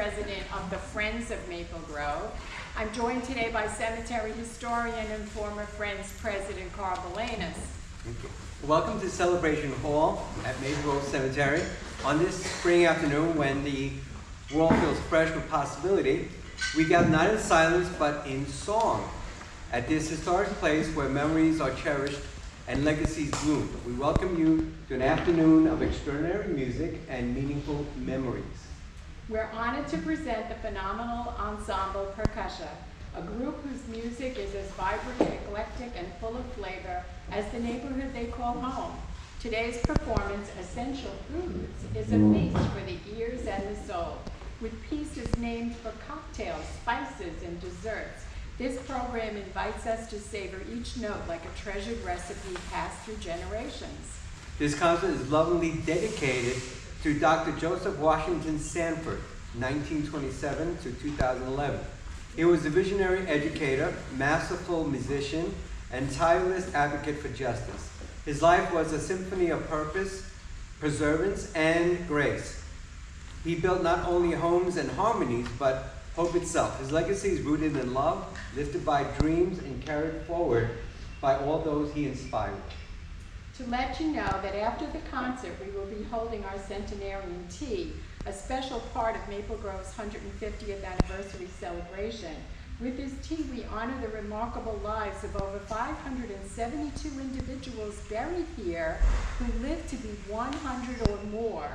President of the Friends of Maple Grove. I'm joined today by cemetery historian and former Friends President Carl Balanis. Thank you. Welcome to Celebration Hall at Maple Grove Cemetery. On this spring afternoon when the world feels fresh with possibility, we gather not in silence but in song at this historic place where memories are cherished and legacies bloom. We welcome you to an afternoon of extraordinary music and meaningful memories. We're honored to present the phenomenal ensemble Percussia, a group whose music is as vibrant, eclectic, and full of flavor as the neighborhood they call home. Today's performance, Essential Foods, is a feast for the ears and the soul, with pieces named for cocktails, spices, and desserts. This program invites us to savor each note like a treasured recipe passed through generations. This concert is lovingly dedicated to Dr. Joseph Washington Sanford, 1927 to 2011. He was a visionary educator, masterful musician, and tireless advocate for justice. His life was a symphony of purpose, perseverance, and grace. He built not only homes and harmonies, but hope itself. His legacy is rooted in love, lifted by dreams, and carried forward by all those he inspired. To let you know that after the concert, we will be holding our centenarian tea, a special part of Maple Grove's 150th anniversary celebration. With this tea, we honor the remarkable lives of over 572 individuals buried here who lived to be 100 or more.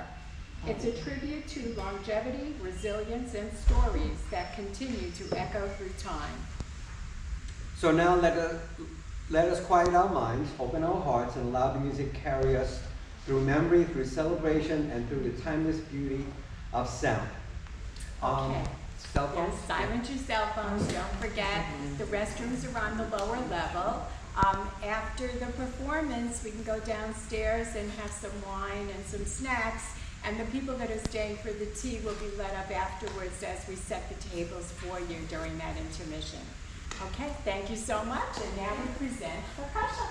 It's a tribute to longevity, resilience, and stories that continue to echo through time. So now let us quiet our minds, open our hearts, and allow the music carry us through memory, through celebration, and through the timeless beauty of sound. Okay. Cell phones? Yes, silence your cell phones. Don't forget the restrooms are on the lower level. After the performance, we can go downstairs and have some wine and some snacks. And the people that are staying for the tea will be let up afterwards as we set the tables for you during that intermission. Okay, thank you so much. And now we present Percussia.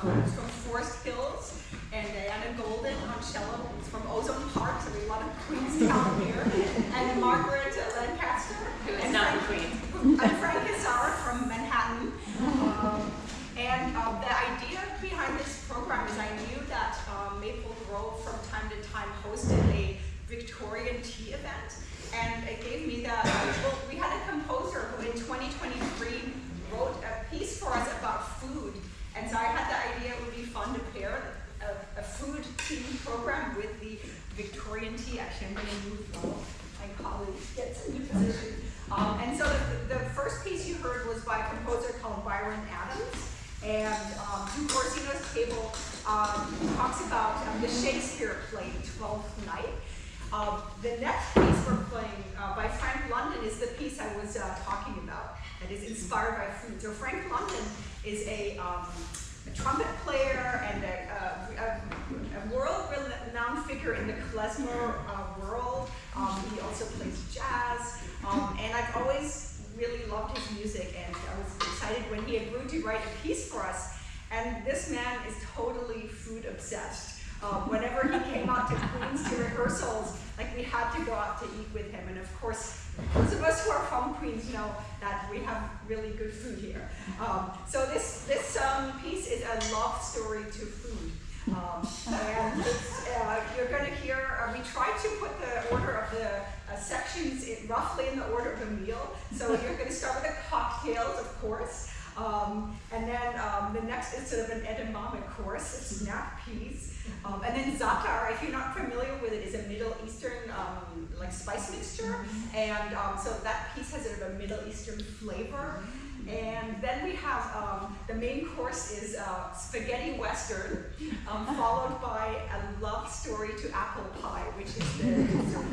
who's from Forest Hills, and Diana Golden on cello, who's from Ozone Park, so we have a lot of Queenstown here, and Margaret Lancaster, Who is and not Frank, from Queens. and Frank Casara from Manhattan. The idea behind this program is I knew that Maple Grove from time to time hosted a Victorian tea event, and it gave me that, well, we had a composer who in 2023 wrote a piece for us about food, and so I had the idea it would be fun to pair a food tea program with the Victorian tea. Actually, I'm going to move while my colleague gets into position. And so the first piece you heard was by a composer called Byron Adams, and Two Corsino's Table talks about the Shakespeare play, Twelfth Night. The next piece we're playing by Frank London is the piece I was talking about that is inspired by food. So Frank London is a trumpet player and a world-renowned figure in the klezmer world. He also plays jazz, and I've always really loved his music, and I was excited when he agreed to write a piece for us. And this man is totally food obsessed. Whenever he came out to Queens to rehearsals, like we had to go out to eat with him. And of course, those of us who are from Queens know that we have really good food here. So this piece is a love story to food. And you're going to hear, we tried to put the order of the sections roughly in the order of a meal. So you're going to start with the cocktails, of course. And then the next is sort of an edamame course, it's snap peas. And then za'atar, if you're not familiar with it, is a Middle Eastern like spice mixture. And so that piece has sort of a Middle Eastern flavor. And then we have the main course is spaghetti western, followed by a love story to apple pie, which is the dessert.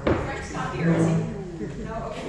Frank's not here, is he? No, okay.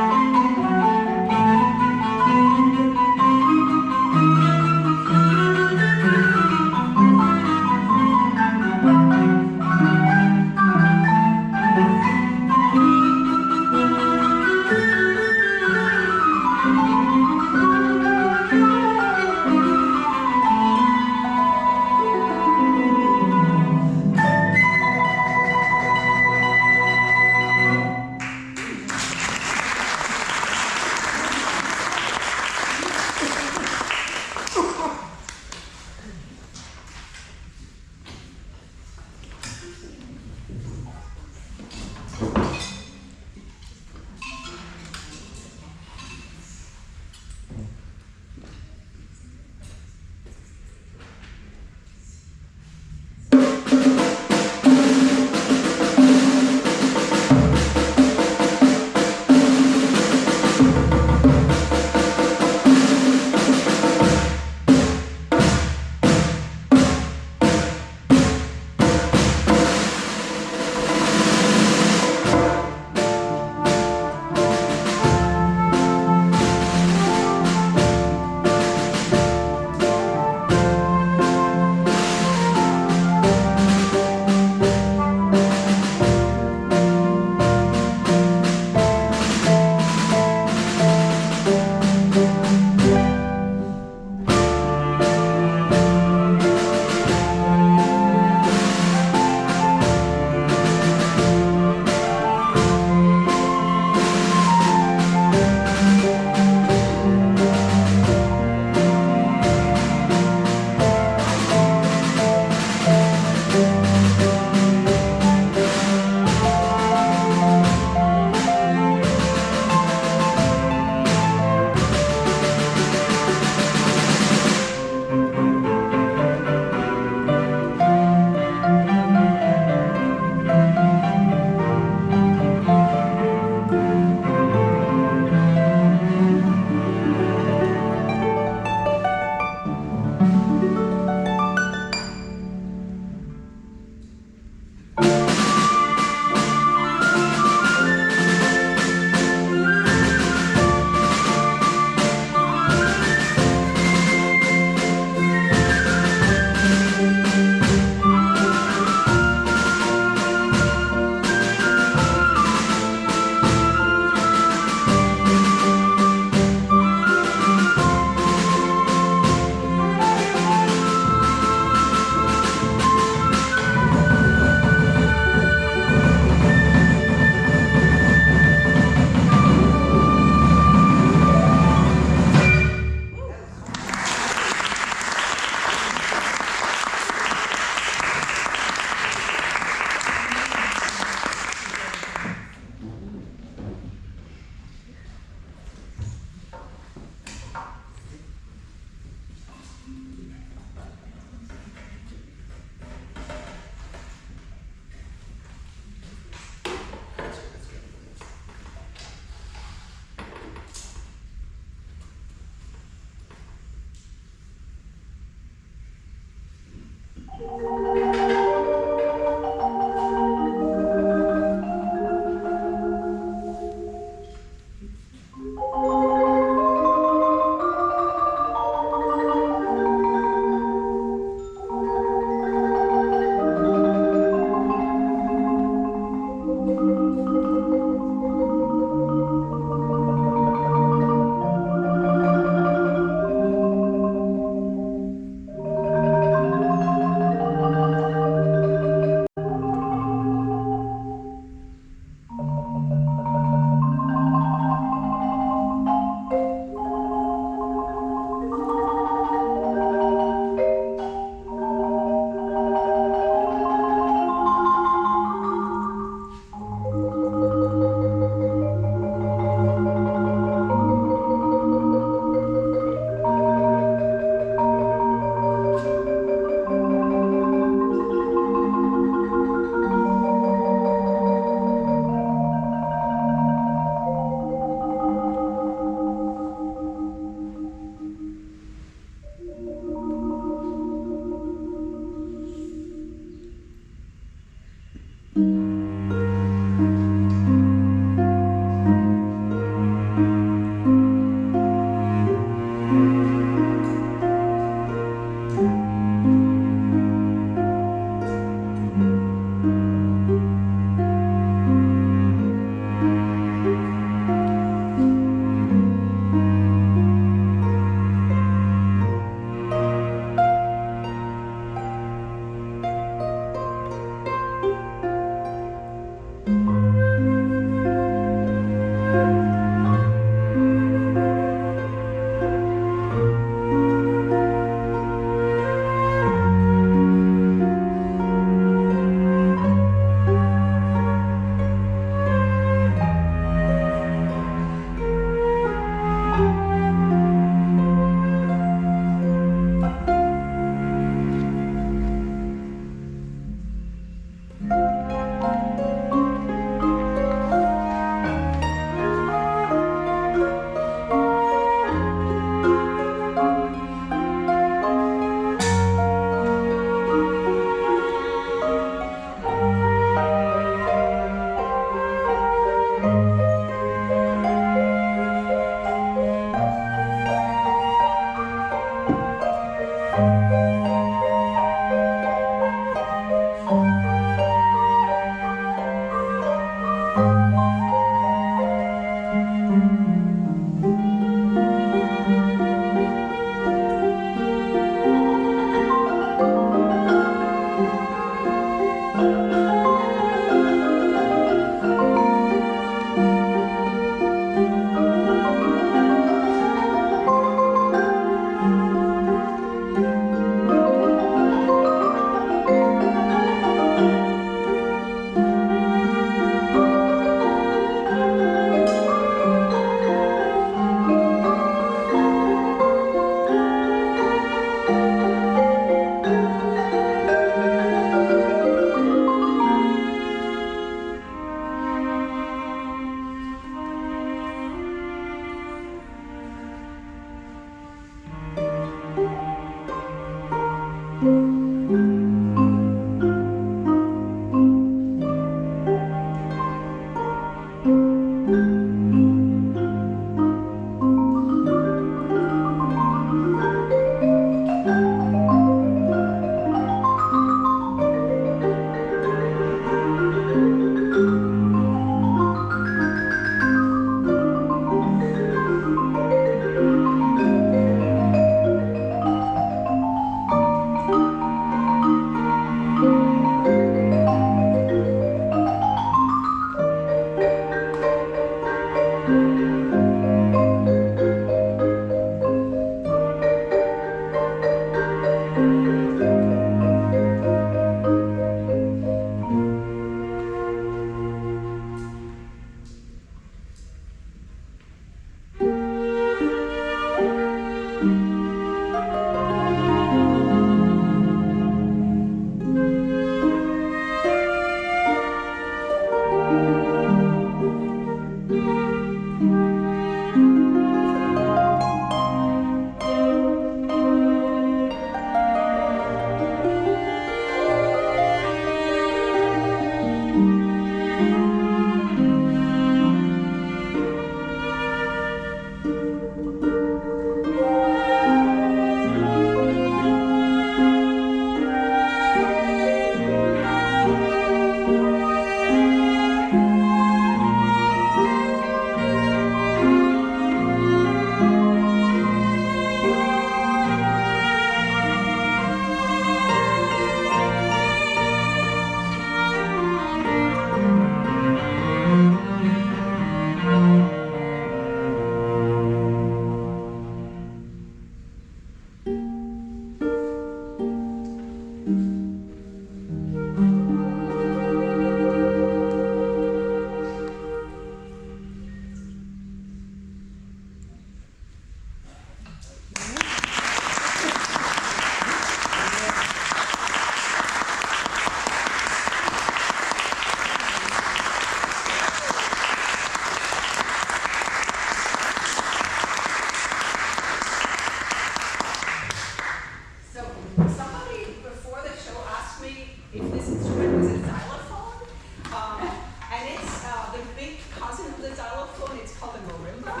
the xylophone. It's called a marimba.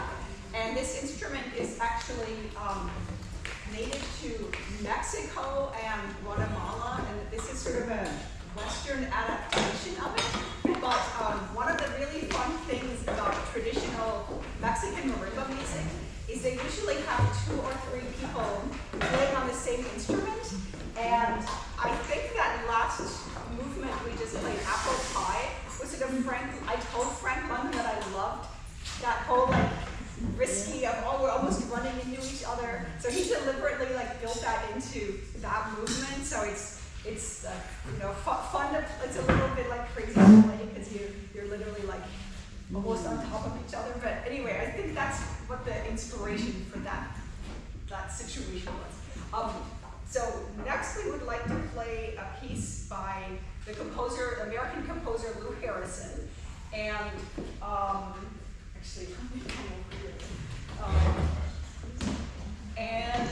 And this instrument is actually native to Mexico and Guatemala. And this is sort of a Western adaptation of it. But one of the really fun things about traditional Mexican marimba music is they usually have 2 or 3 people playing on the same instrument. And I think that last movement we just played, Apple Pie, was sort of I told Frank London that I loved that whole like risky of, oh, we're almost running into each other. So he deliberately like built that into that movement. So it's you know, fun to, it's a little bit like crazy to play because you're literally like almost on top of each other. But anyway, I think that's what the inspiration for that situation was. So next we would like to play a piece by the composer, American composer Lou Harrison. And actually, let me come over here. And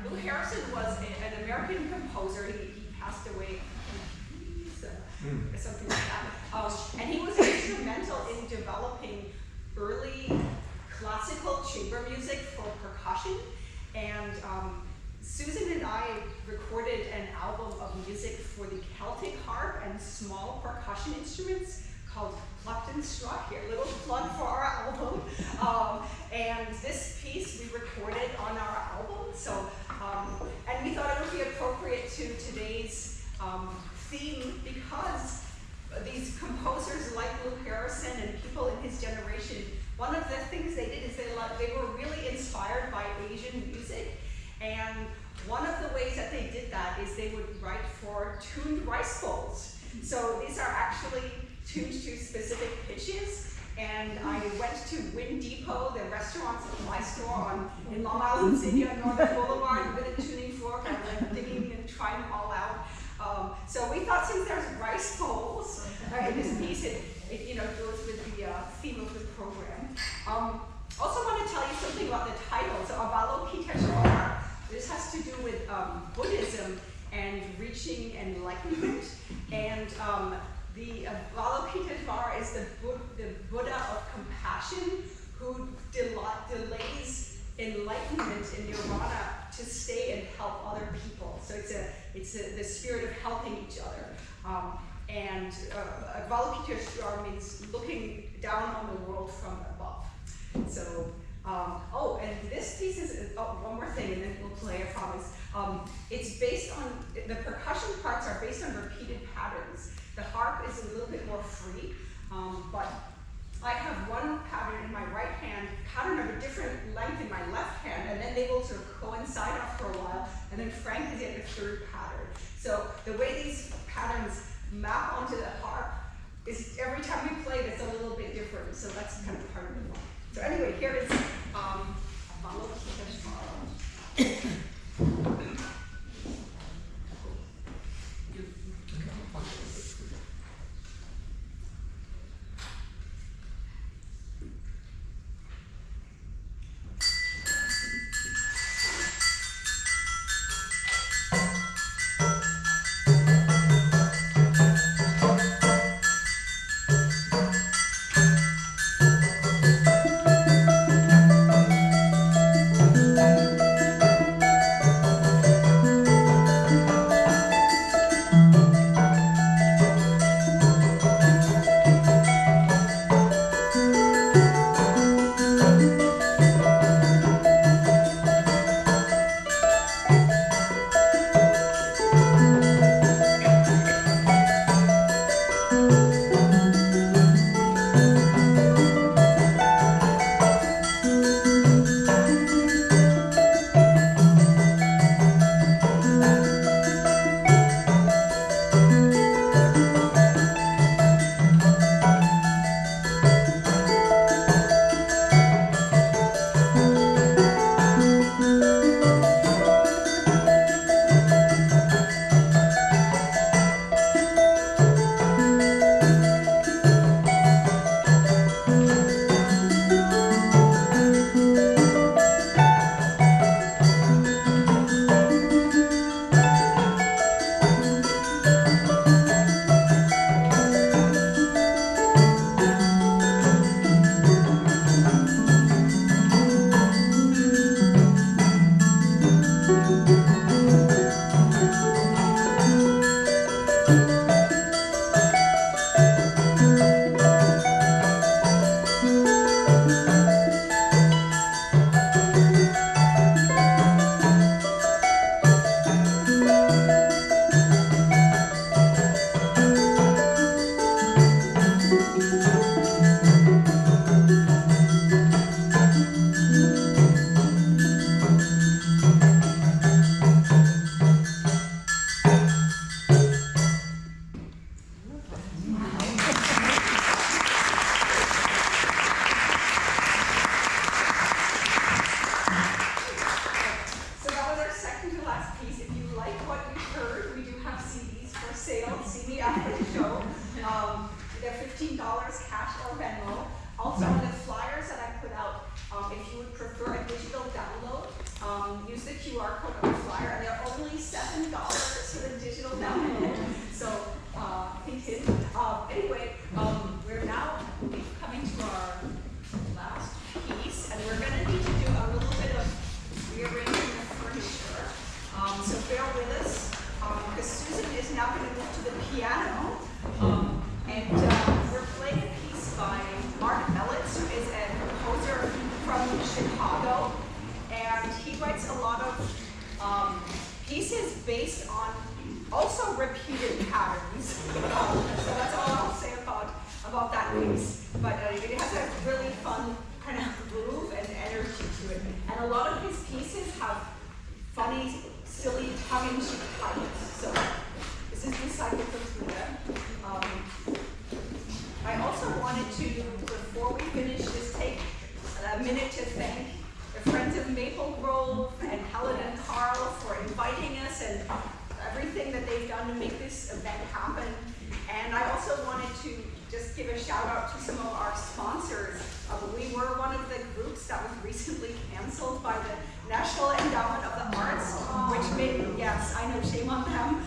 Lou Harrison was an American composer. He passed away, or something like that. And he was instrumental in developing early classical chamber music for percussion. And Susan and I recorded an album of music for the Celtic harp and small percussion instruments called Plucked and Struck. Here, little plug for our album. And this piece we recorded on our album. So, and we thought it would be appropriate to today's theme because these composers like Lou Harrison and people in his generation, one of the things they did is they were really inspired by Asian music. And one of the ways that they did that is they would write for tuned rice bowls. So these are actually tuned to specific pitches. And I went to Winn Depot, the restaurant supply store in Long Island City on Northern Boulevard with a tuning fork. I went digging and trying them all out. So we thought since there's rice bowls in this piece, it you know, goes with the theme of the program. Also want to tell you something about the title. So Avalokiteshvara. This has to do with Buddhism and reaching enlightenment. And the Avalokiteshvara is the Buddha of compassion who delays enlightenment in nirvana to stay and help other people. So it's the spirit of helping each other. And Avalokiteshvara means looking down on the world from above. So. Oh, and this piece is, one more thing, and then we'll play, I promise. It's based on, the percussion parts are based on repeated patterns. The harp is a little bit more free, but I have one pattern in my right hand, pattern of a different length in my left hand, and then they will sort of coincide after a while, and then Frank is in the third pattern. So the way these patterns map onto the harp is every time we play it, it's a little bit different, so that's kind of part of the fun. So anyway, here is They're $15 cash or Venmo. Also on the flyers that I put out, if you would prefer a digital download, use the QR code on the flyer, and they're only $7 for the digital download. So, anyway, we're now coming to our last piece, and we're going to need to do a little bit of rearranging the furniture. So bear with us, because Susan is now going to move to the piano, and we're playing a piece by Mark Ellis, who is a composer from Chicago, and he writes a lot of pieces based on also repeated patterns. So that's all I'll say about that piece. But it has a really fun kind of groove and energy to it. And a lot of his pieces have funny, silly, tongue-in-cheek titles. So this is recycled from Twitter. I also wanted to, before we finish, just take a minute to thank the Friends of Maple Grove and Helen and Carl for inviting us and everything that they've done to make this event happen. And I also wanted to just give a shout out to some of our sponsors. We were one of the groups that was recently canceled by the National Endowment of the Arts, which made, yes, I know, shame on them,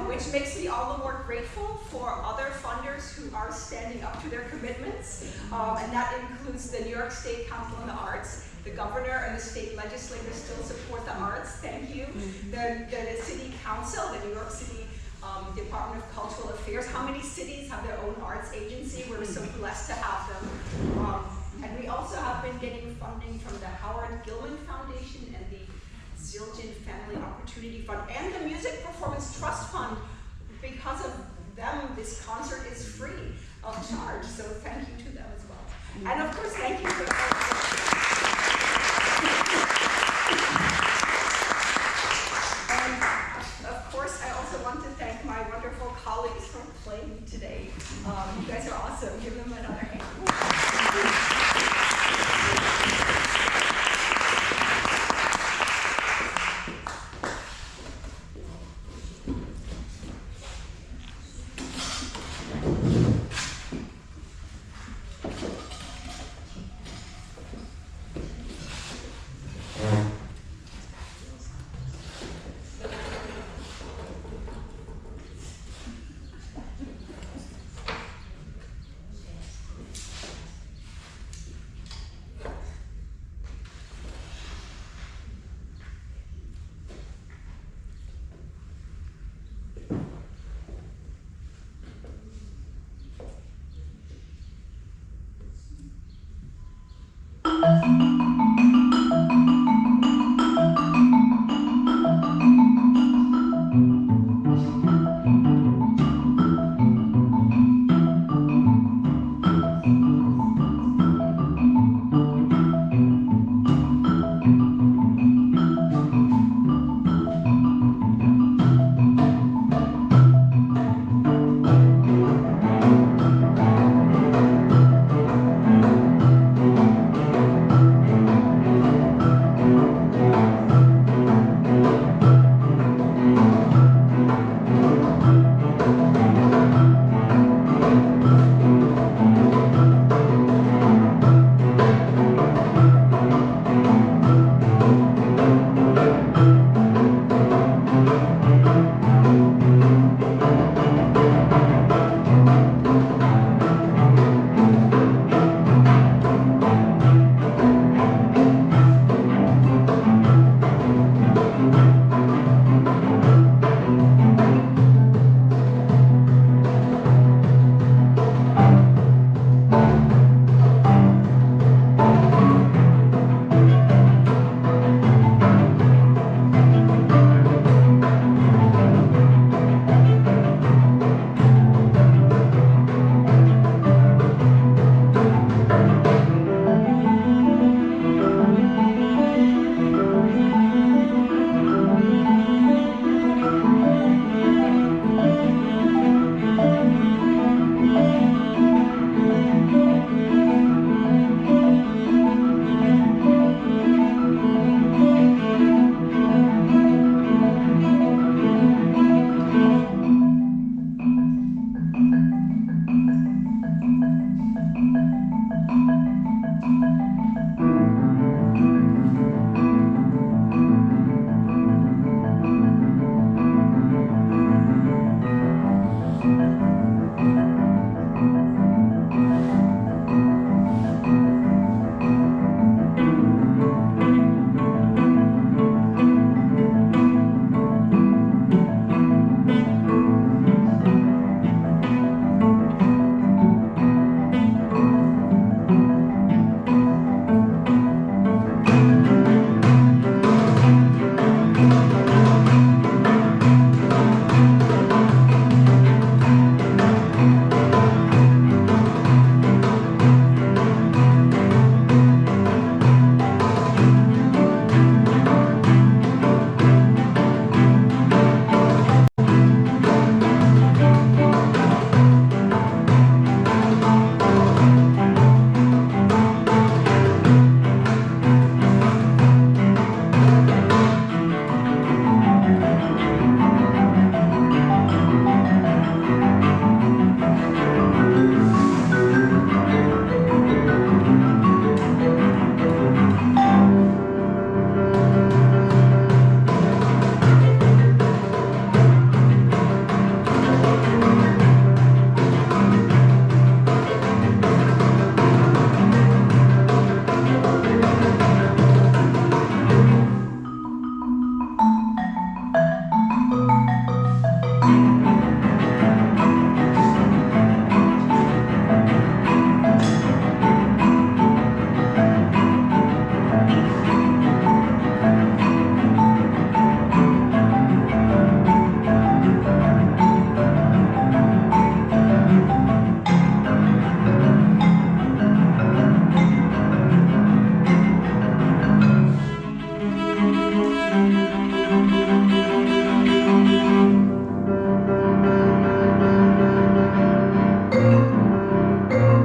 which makes me all the more grateful for other funders who are standing up to their commitments. And that includes the New York State Council on the Arts. The governor and the state legislators still support the arts, thank you. The city council, the New York City Department of Cultural Affairs. How many cities have their own arts agency? We're so blessed to have them. And we also have been getting funding from the Howard Gilman Foundation and the Zildjian Family Opportunity Fund and the Music Performance Trust Fund. Because of them, this concert is free of charge, so thank you to them as well. And of course, thank you for and of course, I also want to thank my wonderful colleagues for playing today. You guys are awesome. Give them another hand.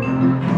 Thank you.